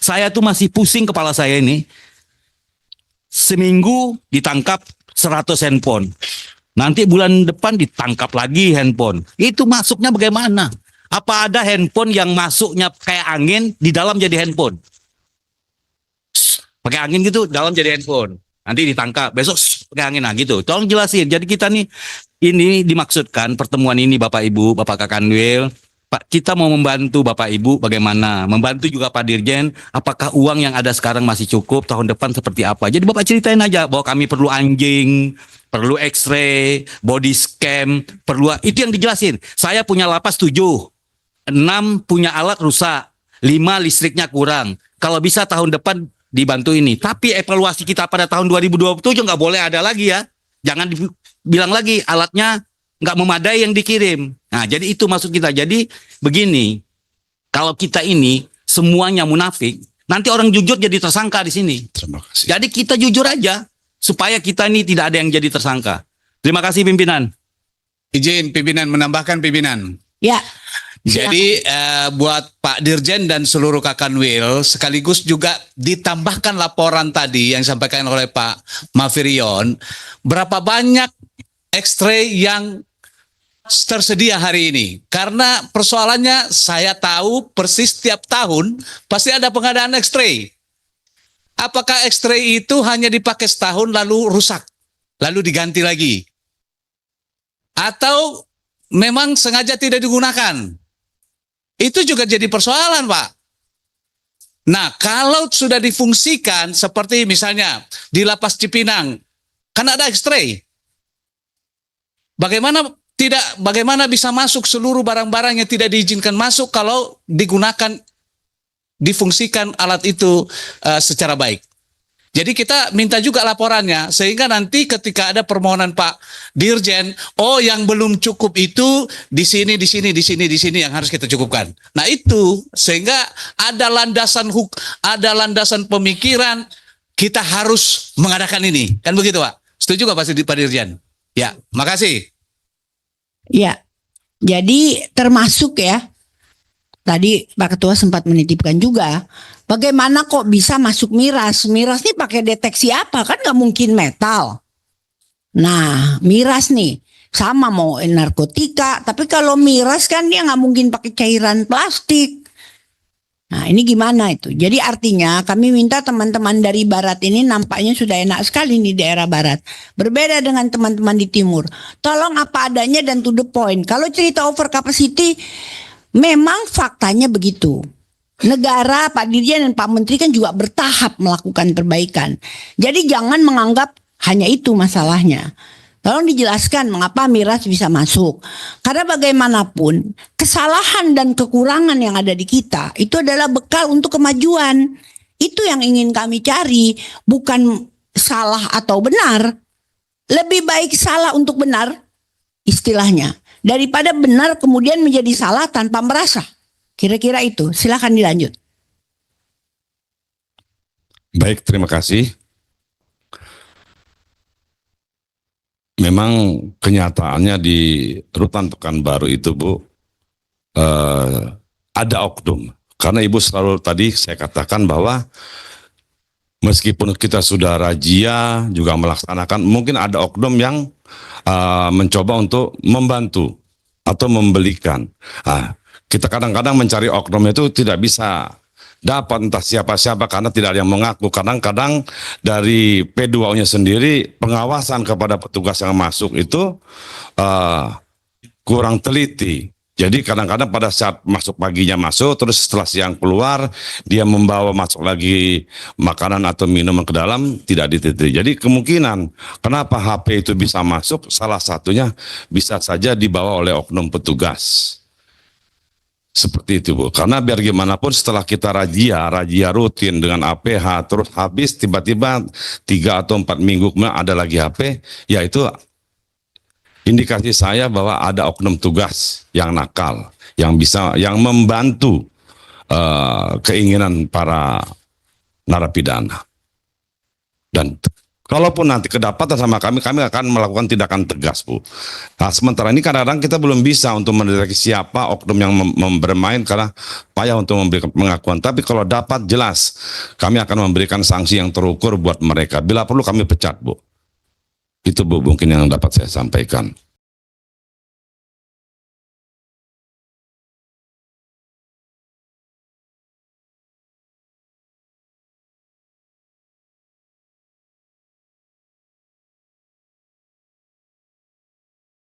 Saya tuh masih pusing kepala saya ini. Seminggu ditangkap 100 handphone. Nanti bulan depan ditangkap lagi handphone. Itu masuknya bagaimana? Apa ada handphone yang masuknya kayak angin, di dalam jadi handphone? Pakai angin gitu, dalam jadi handphone. Nanti ditangkap, besok pakai angin, nah gitu. Tolong jelasin. Jadi kita nih, ini dimaksudkan pertemuan ini Bapak Ibu, Bapak Kakanwil, Pak, kita mau membantu Bapak Ibu bagaimana? Membantu juga Pak Dirjen, apakah uang yang ada sekarang masih cukup, tahun depan seperti apa? Jadi Bapak ceritain aja bahwa kami perlu anjing, perlu X-ray, body scan, perlu itu yang dijelasin. Saya punya lapas 7, 6 punya alat rusak, 5 listriknya kurang. Kalau bisa tahun depan dibantu ini. Tapi evaluasi kita pada tahun 2027 nggak boleh ada lagi ya. Jangan bilang lagi alatnya nggak memadai yang dikirim. Nah, jadi itu maksud kita. Jadi begini, kalau kita ini semuanya munafik, nanti orang jujur jadi tersangka di sini. Terima kasih. Jadi kita jujur aja, supaya kita ini tidak ada yang jadi tersangka. Terima kasih pimpinan. Izin pimpinan menambahkan pimpinan. Ya. Jadi buat Pak Dirjen dan seluruh Kakanwil sekaligus juga ditambahkan laporan tadi yang disampaikan oleh Pak Mafirion, berapa banyak X-ray yang tersedia hari ini. Karena persoalannya saya tahu persis setiap tahun pasti ada pengadaan X-ray. Apakah X-ray itu hanya dipakai setahun lalu rusak, lalu diganti lagi? Atau memang sengaja tidak digunakan? Itu juga jadi persoalan, Pak. Nah, kalau sudah difungsikan seperti misalnya di Lapas Cipinang, kan ada X-ray. Bagaimana bisa masuk seluruh barang-barang yang tidak diizinkan masuk kalau difungsikan alat itu secara baik. Jadi kita minta juga laporannya sehingga nanti ketika ada permohonan Pak Dirjen, oh yang belum cukup itu di sini yang harus kita cukupkan. Nah itu sehingga ada landasan pemikiran kita harus mengadakan ini. Kan begitu, Pak? Setuju nggak Pak Dirjen? Ya, makasih. Ya. Jadi termasuk ya, tadi Pak Ketua sempat menitipkan juga, bagaimana kok bisa masuk miras? Miras nih pakai deteksi apa? Kan nggak mungkin metal. Nah, miras nih sama mau narkotika, tapi kalau miras kan dia nggak mungkin pakai cairan plastik. Nah, ini gimana itu? Jadi artinya kami minta teman-teman dari barat ini nampaknya sudah enak sekali nih daerah barat. Berbeda dengan teman-teman di timur. Tolong apa adanya dan to the point. Kalau cerita over capacity, memang faktanya begitu. Negara, Pak Dirjen dan Pak Menteri kan juga bertahap melakukan perbaikan. Jadi jangan menganggap hanya itu masalahnya. Tolong dijelaskan mengapa miras bisa masuk. Karena bagaimanapun kesalahan dan kekurangan yang ada di kita itu adalah bekal untuk kemajuan. Itu yang ingin kami cari, bukan salah atau benar. Lebih baik salah untuk benar istilahnya daripada benar kemudian menjadi salah tanpa merasa. Kira-kira itu. Silakan dilanjut. Baik, terima kasih. Memang kenyataannya di Rutan Pekanbaru itu, Bu, ada oknum. Karena Ibu selalu tadi saya katakan bahwa meskipun kita sudah razia juga melaksanakan, mungkin ada oknum yang mencoba untuk membantu atau membelikan. Kita kadang-kadang mencari oknum itu tidak bisa dapat entah siapa-siapa karena tidak ada yang mengaku. Kadang-kadang dari P2O-nya sendiri pengawasan kepada petugas yang masuk itu kurang teliti. Jadi kadang-kadang pada saat masuk paginya masuk, terus setelah siang keluar, dia membawa masuk lagi makanan atau minuman ke dalam, tidak diteliti. Jadi kemungkinan kenapa HP itu bisa masuk, salah satunya bisa saja dibawa oleh oknum petugas. Seperti itu, Bu. Karena biar gimana pun setelah kita razia rutin dengan APH, terus habis tiba-tiba 3 atau 4 minggu kemudian ada lagi HP, yaitu indikasi saya bahwa ada oknum tugas yang nakal, yang membantu keinginan para narapidana. Dan Kalaupun nanti kedapatan sama kami akan melakukan tindakan tegas, Bu. Nah, sementara ini kadang-kadang kita belum bisa untuk mendeteksi siapa oknum yang bermain karena payah untuk memberikan pengakuan. Tapi kalau dapat jelas, kami akan memberikan sanksi yang terukur buat mereka. Bila perlu kami pecat, Bu. Itu, Bu, mungkin yang dapat saya sampaikan.